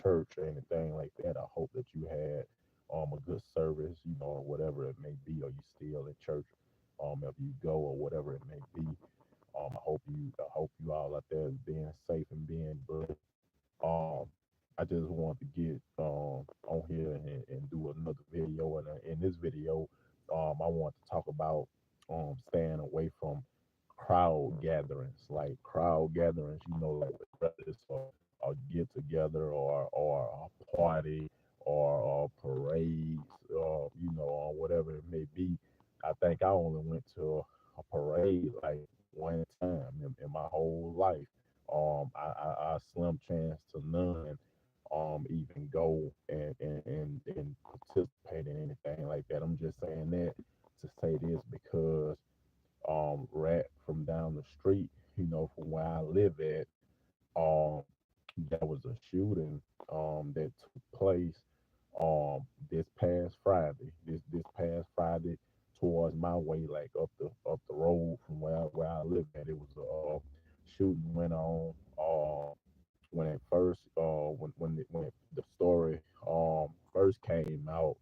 church or anything like that. I hope that you had a good service, or whatever it may be, or you still in church, if you go or whatever it may be. I hope you all out there is being safe and being blessed. Um, I just want to get on here and do another video, and in this video, I want to talk about staying away from crowd gatherings, like crowd gatherings. Like whether it's a get together or a party or parades, or whatever it may be. I think I only went to a parade like one time in my whole life. I slim chance to none even go and participate in anything like that. I'm just saying that to say this because rat from down the street, from where I live at, um there was a shooting that took place um this past Friday. This past Friday towards my way, like up the road from where I live at. It was a shooting went on when it first the story first came out.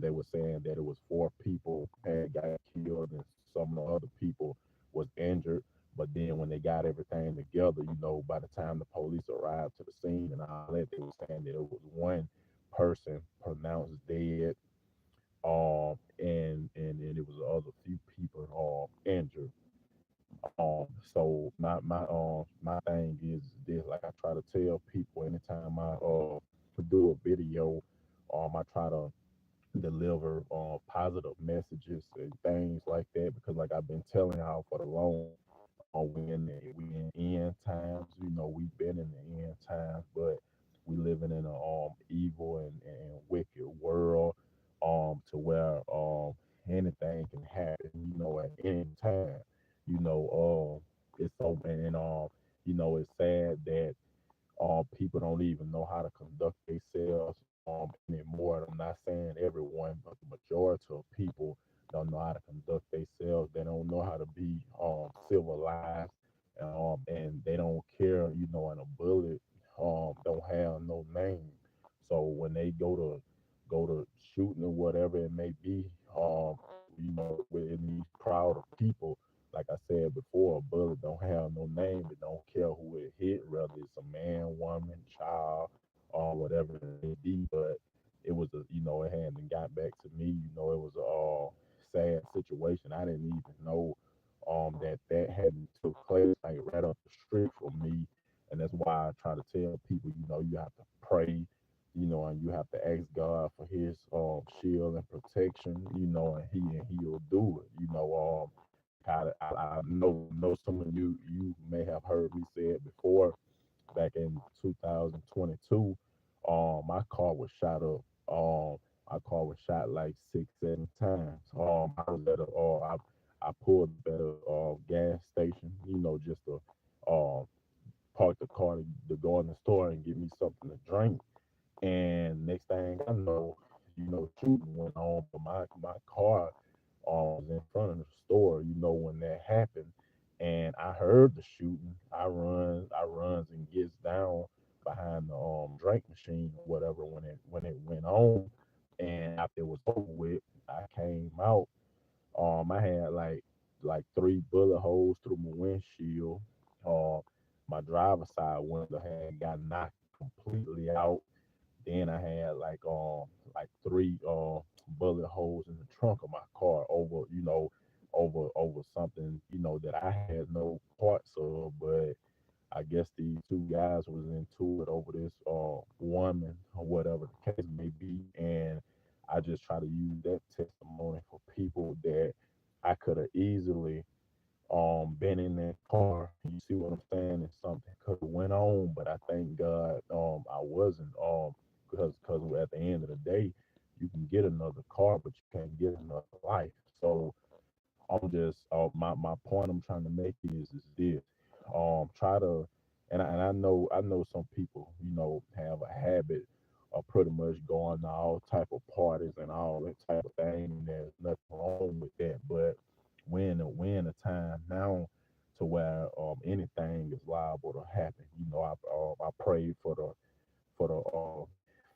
They were saying that it was four people had got killed and some of the other people was injured. But then when they got everything together, by the time the police arrived to the scene and all that, they were saying that it was one person pronounced dead, and it was other few people injured. So my thing is this: like I try to tell people anytime I do a video, I try to deliver positive messages and things like that, because like I've been telling y'all for the long, we in end times. We've been in the end times, but we living in a evil and wicked world, to where anything can happen, at any time. It's so, it's sad that people don't even know how to conduct themselves anymore. I'm not saying everyone, but the majority of people don't know how to conduct themselves. They don't know how to be civilized, and they don't care. And a bullet don't have no name. So when they go to shooting or whatever it may be, within these crowd of people, like I said before, a bullet don't have no name. It don't care who it hit, whether it's a man, woman, child, or whatever it may be. But it was it hadn't got back to me. It was a sad situation. I didn't even know that hadn't took place like right up the street from me, and that's why I try to tell people, you have to pray, and you have to ask God for His shield and protection, and He'll do it. I know some of you may have heard me say it before. Back in 2022, my car was shot up. My car was shot like 6, 7 times. I was at I pulled up at a gas station, just to park the car to go in the store and get me something to drink. And next thing I know, shooting went on, but my car was in front of the store, when that happened. And I heard the shooting. I runs and gets down behind the drink machine or whatever when it went on. And after it was over with, I came out. I had like three bullet holes through my windshield. My driver's side window had got knocked completely out. Then I had like three bullet holes in the trunk of my car over something that I had no parts of, but I guess these two guys was into it over this woman or whatever the case may be. And I just try to use that testimony for people that I could have easily been in that car. You see what I'm saying? And something could have went on, but I thank God I wasn't, because at the end of the day, you can get another car, but you can't get another life. So I'm just my point I'm trying to make is this. Try to, and I know some people have a habit of pretty much going to all type of parties and all that type of thing, and there's nothing wrong with that. But when a time now to where anything is liable to happen. I pray for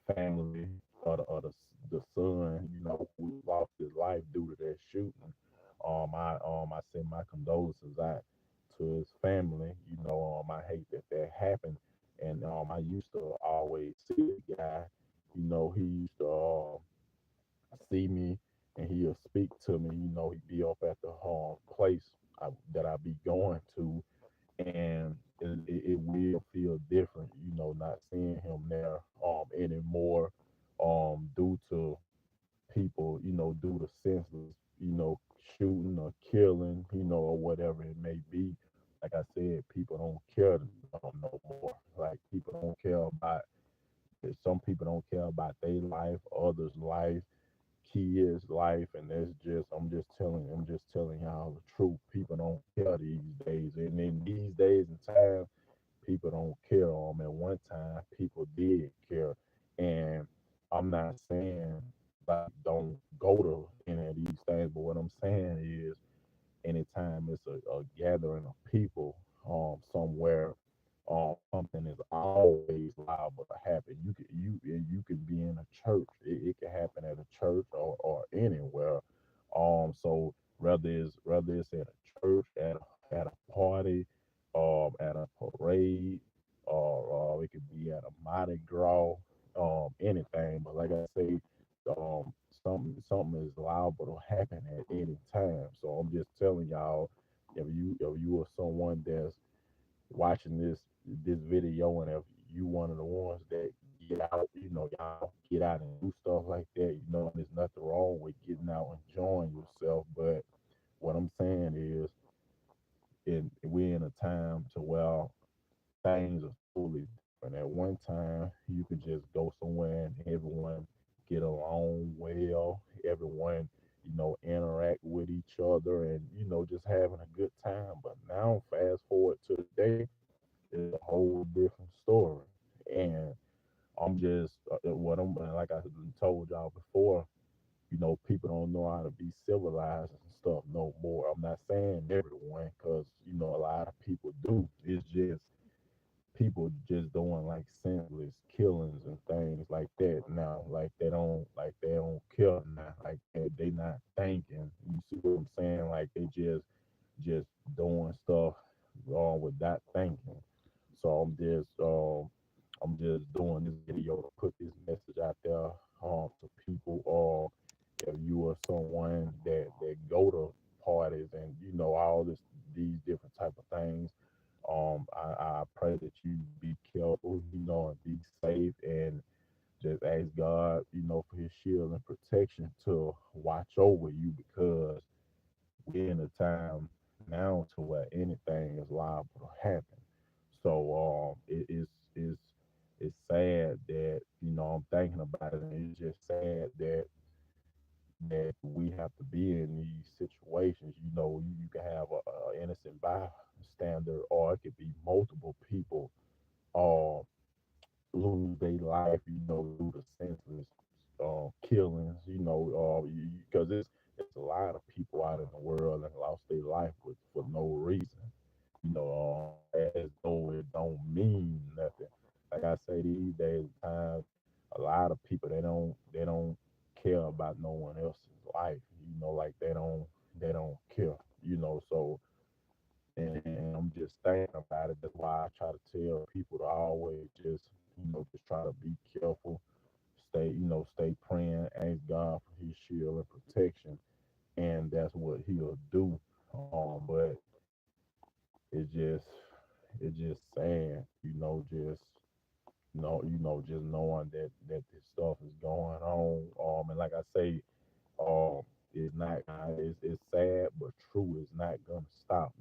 the family of the son, who lost his life due to that shooting. I send my condolences out to his family. I hate that that happened, and I used to always see the guy. He used to see me, and he'll speak to me. He'd be up at the place that I be going to, and it will feel different, not seeing him there anymore, due to people, due to senseless, shooting or killing, or whatever it may be. Like I said, people don't care no more. Like people don't care about. Some people don't care about their life, others' life, kids' life, and that's just I'm just telling y'all the truth. People don't care these days, and in these days and times, people don't care. At one time, people did care, and I'm not saying like don't go to any of these things, but what I'm saying is anytime it's a gathering of people somewhere, something is always liable to happen. You could be in a church. It can happen at a church or anywhere. So whether it's at a church, at a party, at a parade, or it could be at a Mardi Gras, anything. But like I say, um, something is liable to happen at any time. So I'm just telling y'all, if you are someone that's watching this video, and if you one of the ones that get out, y'all get out and do stuff like that, and there's nothing wrong with getting out, enjoying yourself. But what I'm saying is, we're in a time to where things are totally different. At one time, you could just go somewhere and everyone get along well, everyone, interact with each other, and, just having a good time. But now, fast forward to today, is a whole different story. And I'm just, what I'm, like I told y'all before, people don't know how to be civilized and stuff no more. I'm not saying everyone, because, a lot of people do. It's just people just doing like senseless killings and things like that now. Like they don't kill now. Like they not thinking. You see what I'm saying? Like they just doing stuff without thinking. So I'm just doing this video to put this message out there to people. If you are someone that go to parties and all these different type of things, I pray that you be careful, and be safe, and just ask God, for His shield and protection to watch over you, because we're in a time now to where anything is liable to happen. So it's sad that I'm thinking about it, and it's just sad that we have to be in these situations. You can have a innocent bystander, or it could be multiple people uh, lose their life, due to senseless killings, because it's a lot of people out in the world that lost their life for no reason, as though it don't mean nothing. Like I say, these days, times, a lot of people they don't care about no one else's life, like they don't care, so. And I'm just thinking about it. That's why I try to tell people to always just try to be careful, stay praying, ask God for His shield and protection, and that's what He'll do. But it's just it's just sad, just knowing that this stuff is going on. And like I say, um, it's sad but true. It's not gonna stop,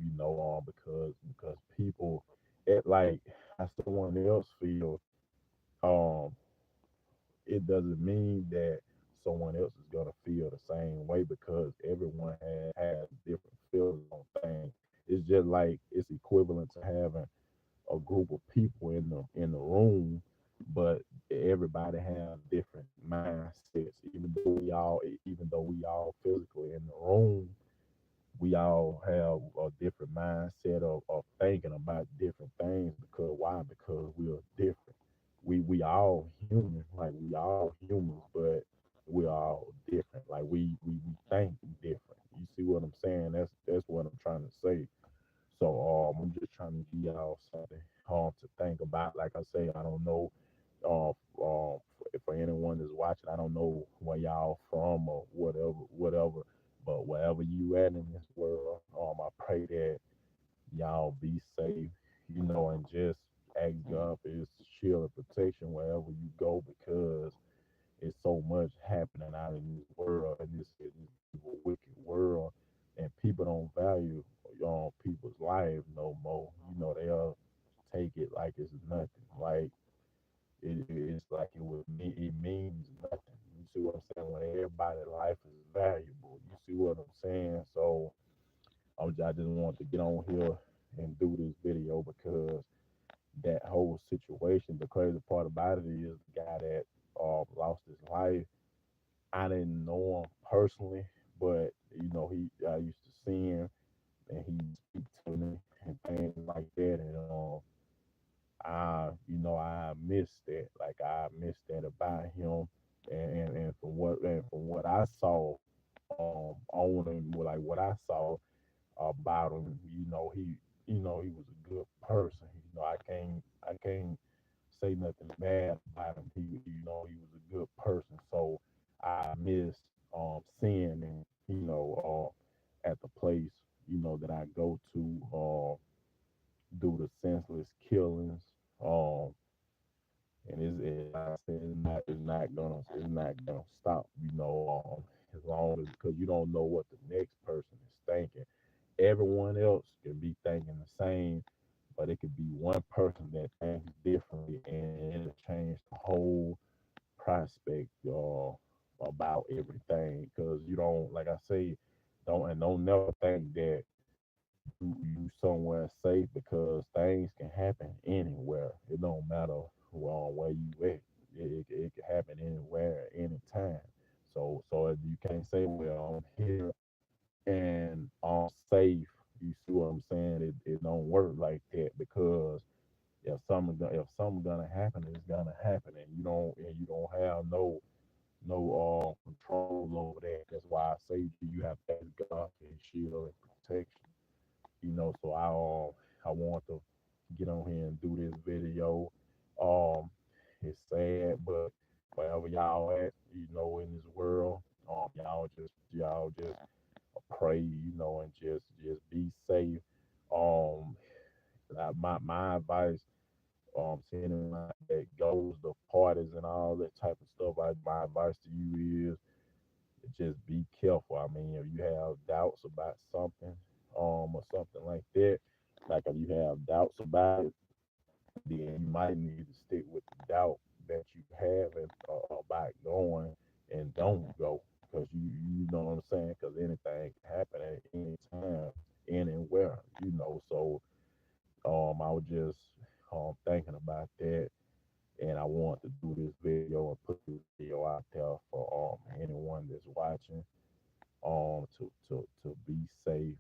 because people, like how someone else feel, um, it doesn't mean that someone else is gonna feel the same way, because everyone has different feelings on things. It's just like it's equivalent to having a group of people in the room, but everybody have different mindsets. Even though we all physically in the room, we all have a different mindset of thinking about different things. Because why? Because we are different. we all human, like we all humans, but we all different. Like we think different. You see what I'm saying? That's what I'm trying to say. So I'm just trying to give y'all something to think about. Like I say, I don't know uh, for anyone that's watching, I don't know where y'all from or whatever. But wherever you at in this world, I pray that y'all be safe, and just ask God for His shield of protection wherever you go, because it's so much happening out in this world, in this evil, wicked world, and people don't value people's lives no more. They'll take it like it's nothing. Like it's like it means nothing. You see what I'm saying? When everybody's life is valuable. You see what I'm saying? So I just want to get on here and do this video because that whole situation. The crazy part about it is the guy that lost his life. I didn't know him personally, but he I used to see him and he speak to me and things like that, and I missed that. Like I missed that about him, and from what I saw on him, like what I saw about him, he was a good person. I can't say nothing bad about him. He was a good person. So I miss seeing him, at the place, that I go to do the senseless killings. Um, and like I said, it's not gonna stop. As long as because you don't know what the next person is thinking. Everyone else can be thinking the same, but it could be one person that thinks differently, and it'll change the whole prospect about everything. Because you don't, like I say, don't never think that you somewhere safe, because things can happen anywhere. It don't matter where you at. It can happen anywhere, anytime. So if you can't say, well, I'm here and I'm safe. You see what I'm saying? It don't work like that, because if something gonna happen, it's gonna happen, and you don't have no control over that. That's why I say you have to ask God for His shield and protection. So I want to get on here and do this video. Um, it's sad, but wherever y'all at, in this world, y'all just pray, and just be safe. Um, my advice, to anyone that goes to parties and all that type of stuff, my advice to you is just be careful. I mean, if you have doubts about something, or something like that, like if you have doubts about it, then you might need to stick with the doubt that you have about going, and don't go, because you know what I'm saying, because anything can happen at any time, anywhere. So I was just thinking about that, and I want to do this video and put this video out there for anyone that's watching, to be safe.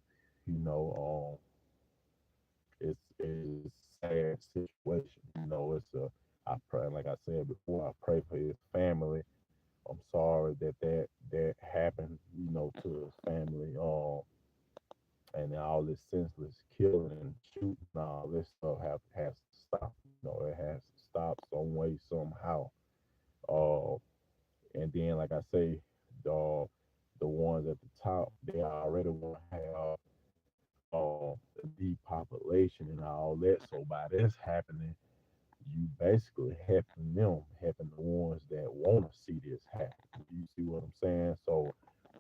It's a sad situation. It's a I pray, like I said before, I pray for his family. I'm sorry that happened, to his family. And all this senseless killing and shooting, all this stuff has to stop. It has to stop some way, somehow. Uh, and then, like I say, the ones at the top, they already want to have the depopulation and all that. So by this happening, you basically helping the ones that want to see this happen. You see what I'm saying? So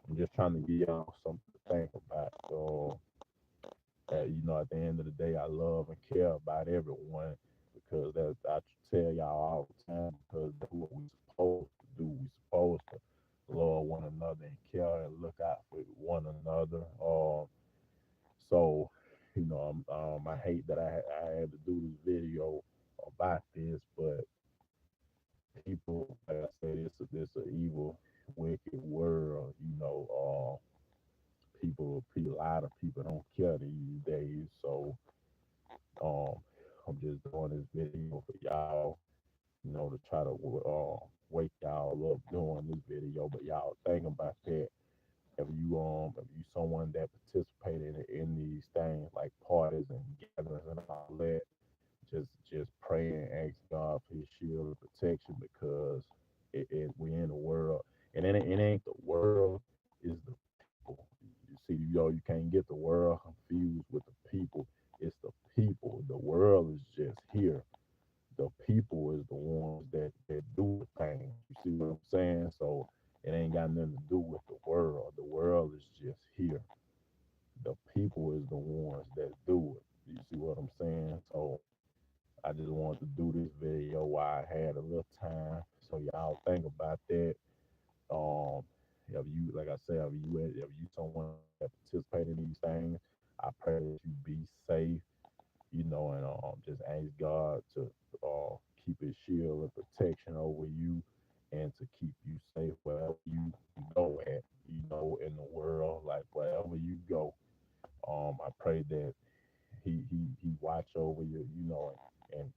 I'm just trying to give y'all something to think about. So at the end of the day, I love and care about everyone, because I tell y'all all the time, because that's what we supposed to do. We supposed to love one another and care and look out for one another. So, I hate that I had to do this video about this, but people, like I said, it's an evil, wicked world. A lot of people don't care these days. So, um, I'm just doing this video for y'all, to try to wake y'all up doing this video. But y'all think about that. If you someone that participated in these things like parties and gatherings and all that, just pray and ask God for His shield of protection because we in the world, and it ain't the world, is the people. You see, you can't get the world confused with the people. It's the people. The world is just here. The people is the ones that do the things. You see what I'm saying? So it ain't got nothing to do with the world. The world is just here. The people is the ones that do it. You see what I'm saying? So I just wanted to do this video while I had a little time, so y'all think about that. Um, if you, like I said, if you someone that participate in these things, I pray that you be safe, and just ask God to keep His shield of protection over you, and to keep you safe wherever you go at, in the world, like wherever you go. I pray that he watch over you, and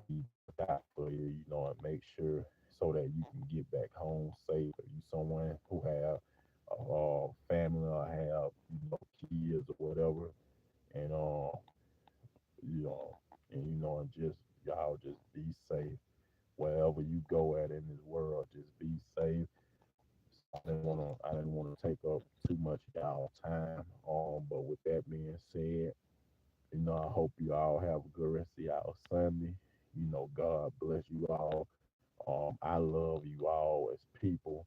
he look out for you, and make sure so that you can get back home safe. If you someone who have a family or have kids or whatever, and you know, and just y'all just be safe wherever you go at in this world. Just be safe. I didn't wanna take up too much of y'all time. But with that being said, I hope you all have a good rest of y'all Sunday. God bless you all. I love you all as people,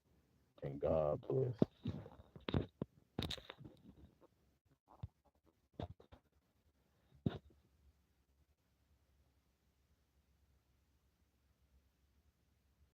and God bless.